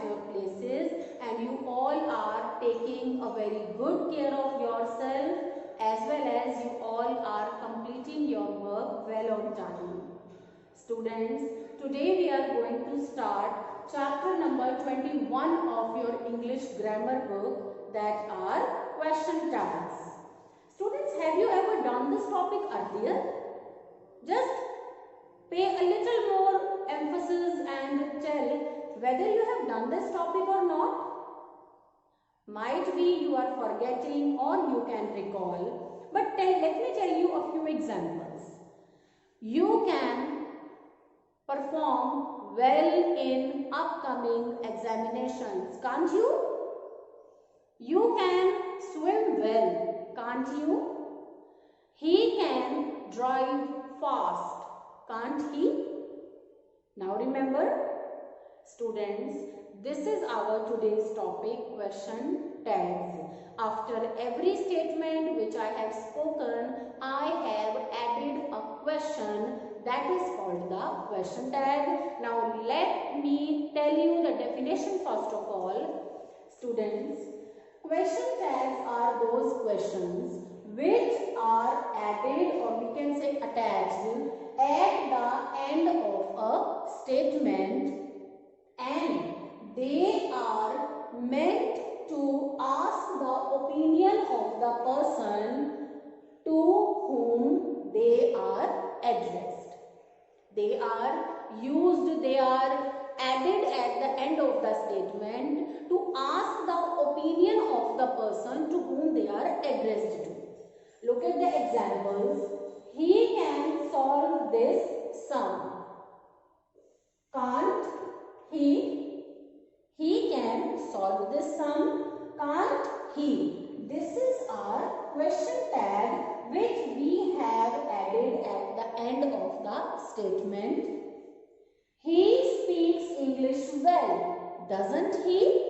at your places and you all are taking a very good care of yourself, as well as you all are completing your work well on time. Students, today we are going to start chapter number 21 of your English grammar book, that are question tags. Students, have you ever done this topic earlier? Just pay a little more emphasis and tell whether you have done this topic or not. Might be you are forgetting or you can recall, but let me tell you a few examples. You can perform well in upcoming examinations, can't you? You can swim well, can't you? He can drive fast, can't he? Now remember, students, this is our today's topic, question tags. After every statement which I have spoken, I have added a question that is called the question tag. Now let me tell you the definition first of all. Students, question tags are those questions which are added, or we can say attached, at the end of a statement, and they are meant to ask the opinion of the person to whom they are addressed. They are used, they are added at the end of the statement to ask the opinion of the person to whom they are addressed to. Look at the examples. He can solve this sum. Can't he? He can solve this sum. Can't he? This is our question tag which we have added at the end of the statement. He speaks English well, doesn't he?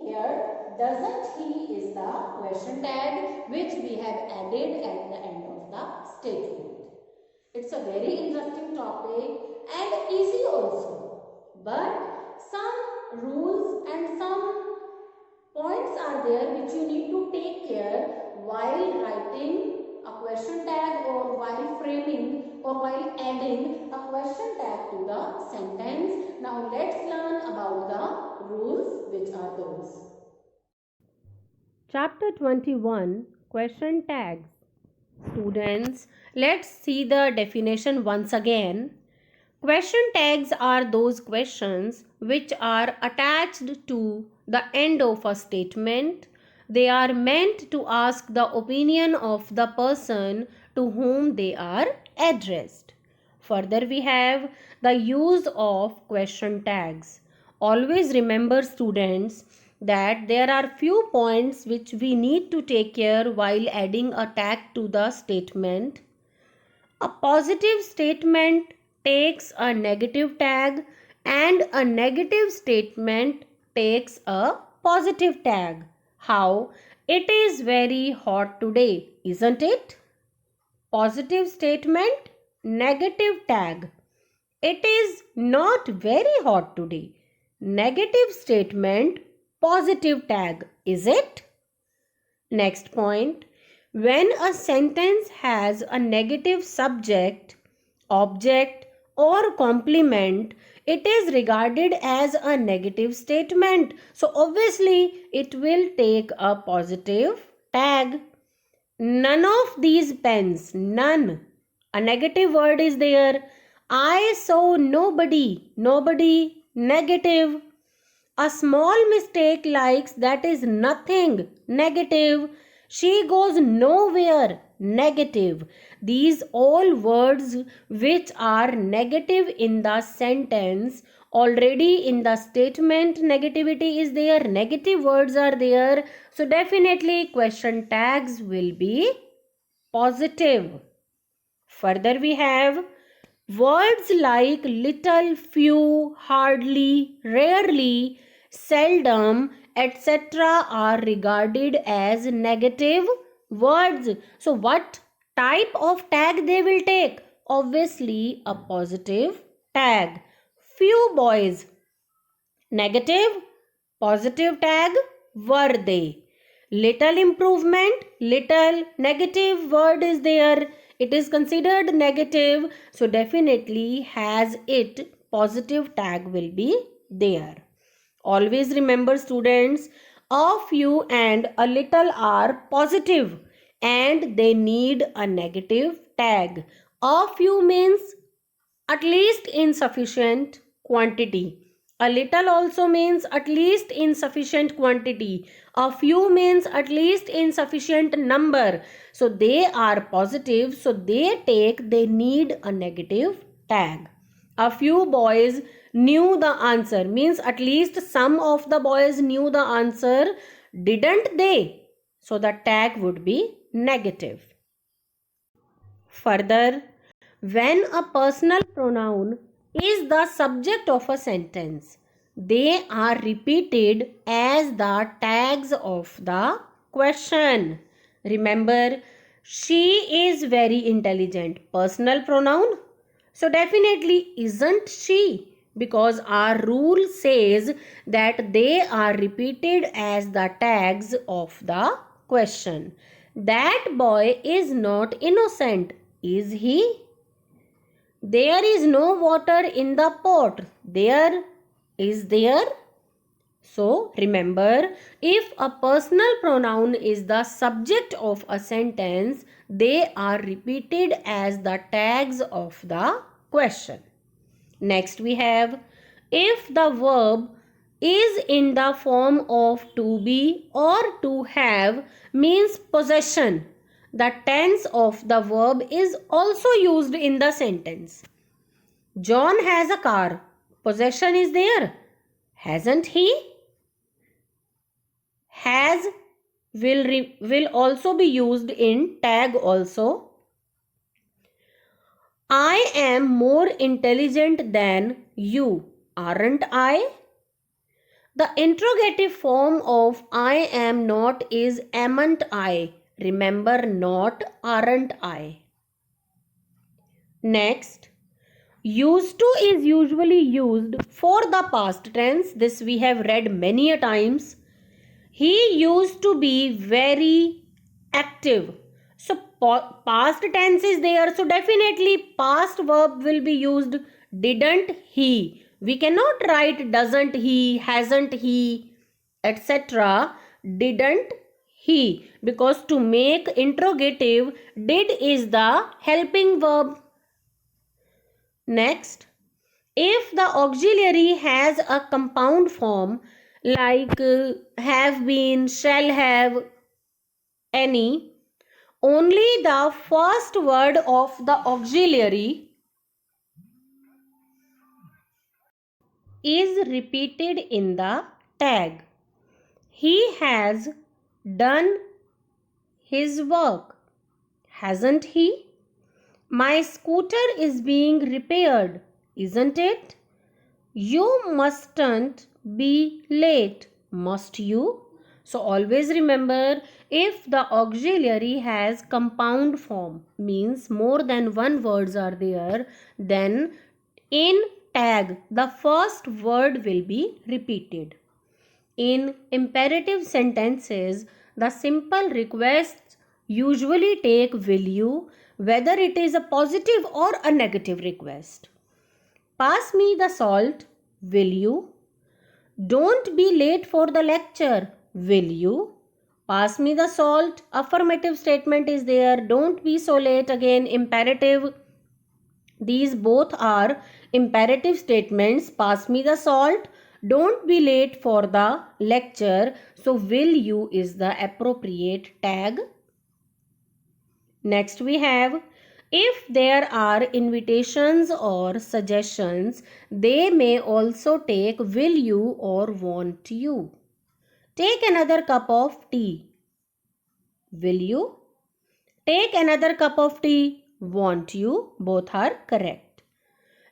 Here, doesn't he is the question tag which we have added at the end of the statement. It's a very interesting topic and easy also. But some rules and some points are there which you need to take care while writing a question tag, or while framing, or while adding a question tag to the sentence. Now let's learn about the rules, which are those. Chapter 21, Question Tags. Students, let's see the definition once again. Question tags are those questions which are attached to the end of a statement. They are meant to ask the opinion of the person to whom they are addressed. Further, we have the use of question tags. Always remember, students, that there are few points which we need to take care while adding a tag to the statement. A positive statement takes a negative tag, and a negative statement takes a positive tag. How? It is very hot today, isn't it? Positive statement, negative tag. It is not very hot today. Negative statement, positive tag, is it? Next point. When a sentence has a negative subject, object, or complement, it is regarded as a negative statement. So obviously it will take a positive tag. None of these pens, none. A negative word is there. I saw nobody, nobody, negative. A small mistake likes, that is nothing, negative. She goes nowhere, negative. These all words which are negative in the sentence, already in the statement negativity is there, negative words are there. So definitely question tags will be positive. Further we have words like little, few, hardly, rarely, seldom, etc. are regarded as negative words. So what type of tag they will take? Obviously a positive tag. Few boys, negative. Positive tag, were they. Little improvement, little, negative word is there. It is considered negative. So definitely has it, positive tag will be there. Always remember students, a few and a little are positive and they need a negative tag. A few means at least in sufficient quantity. A little also means at least in sufficient quantity. A few means at least in sufficient number. So they are positive. So they need a negative tag. A few boys knew the answer means at least some of the boys knew the answer, didn't they? So the tag would be negative. Further, when a personal pronoun is the subject of a sentence, they are repeated as the tags of the question. Remember, she is very intelligent. Personal pronoun. So definitely isn't she, because our rule says that they are repeated as the tags of the question. That boy is not innocent, is he? There is no water in the pot. There is there. So remember, if a personal pronoun is the subject of a sentence, they are repeated as the tags of the question. Next we have, if the verb is in the form of to be or to have means possession, the tense of the verb is also used in the sentence. John has a car. Possession is there. Hasn't he? Has will also be used in tag also. I am more intelligent than you, aren't I? The interrogative form of I am not is amn't I. Remember, not aren't I. Next, used to is usually used for the past tense. This we have read many a times. He used to be very active. So past tense is there. So definitely past verb will be used. Didn't he? We cannot write doesn't he, hasn't he, etc. Didn't he? Because to make interrogative, did is the helping verb. Next, if the auxiliary has a compound form like have been, shall have, any, only the first word of the auxiliary is repeated in the tag. He has done his work, hasn't he? My scooter is being repaired, isn't it? You mustn't be late, must you? So always remember, if the auxiliary has compound form, means more than one words are there, then in tag the first word will be repeated. In imperative sentences, the simple requests usually take will you, whether it is a positive or a negative request. Pass me the salt, will you? Don't be late for the lecture, will you? Pass me the salt, affirmative statement is there. Don't be so late, again imperative. These both are imperative statements. Pass me the salt, don't be late for the lecture. So will you is the appropriate tag. Next we have, if there are invitations or suggestions, they may also take will you or want you. Take another cup of tea. Will you? Take another cup of tea. Want you? Both are correct.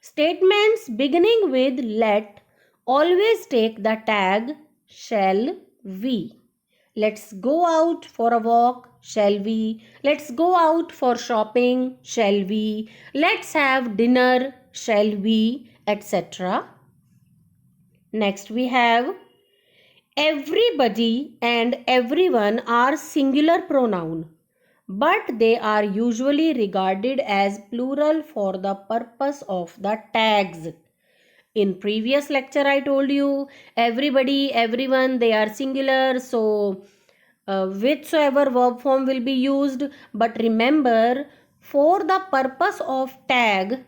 Statements beginning with let always take the tag shall we. Let's go out for a walk, shall we? Let's go out for shopping, shall we? Let's have dinner, shall we? Etc. Next we have, Everybody and everyone are singular pronoun, but they are usually regarded as plural for the purpose of the tags. In previous lecture I told you everybody, everyone, they are singular, so whichsoever verb form will be used, but remember for the purpose of tag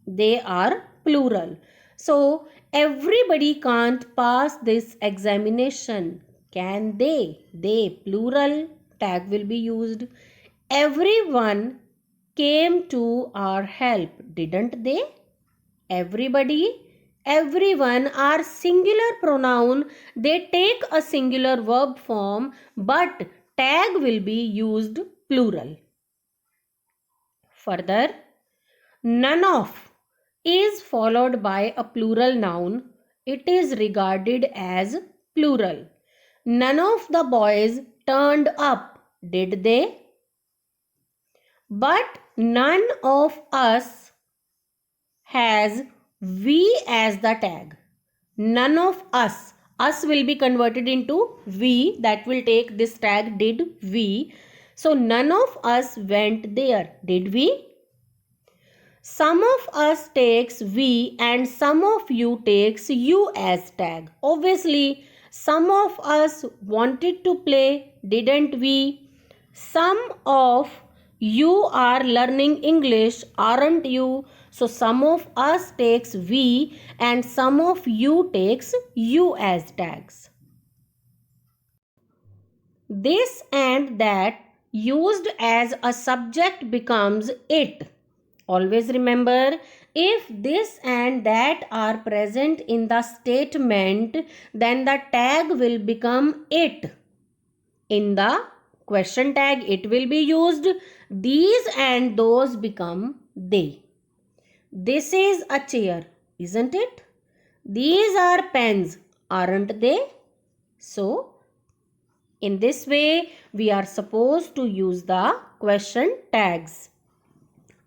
they are plural. So everybody can't pass this examination. Can they? They, plural, tag will be used. Everyone came to our help, didn't they? Everybody, everyone are singular pronoun. They take a singular verb form, but tag will be used plural. Further, none of is followed by a plural noun. It is regarded as plural. None of the boys turned up, did they? But none of us has we as the tag. None of us. Us will be converted into we. That will take this tag did we. So none of us went there. Did we? Some of us takes we and some of you takes you as tag. Obviously, some of us wanted to play, didn't we? Some of you are learning English, aren't you? So some of us takes we and some of you takes you as tags. This and that used as a subject becomes it. Always remember, if this and that are present in the statement, then the tag will become it. In the question tag, it will be used. These and those become they. This is a chair, isn't it? These are pens, aren't they? So, in this way, we are supposed to use the question tags.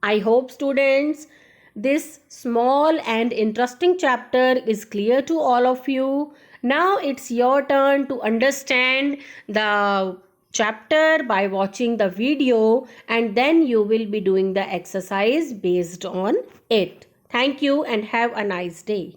I hope students, this small and interesting chapter is clear to all of you. Now it's your turn to understand the chapter by watching the video, and then you will be doing the exercise based on it. Thank you and have a nice day.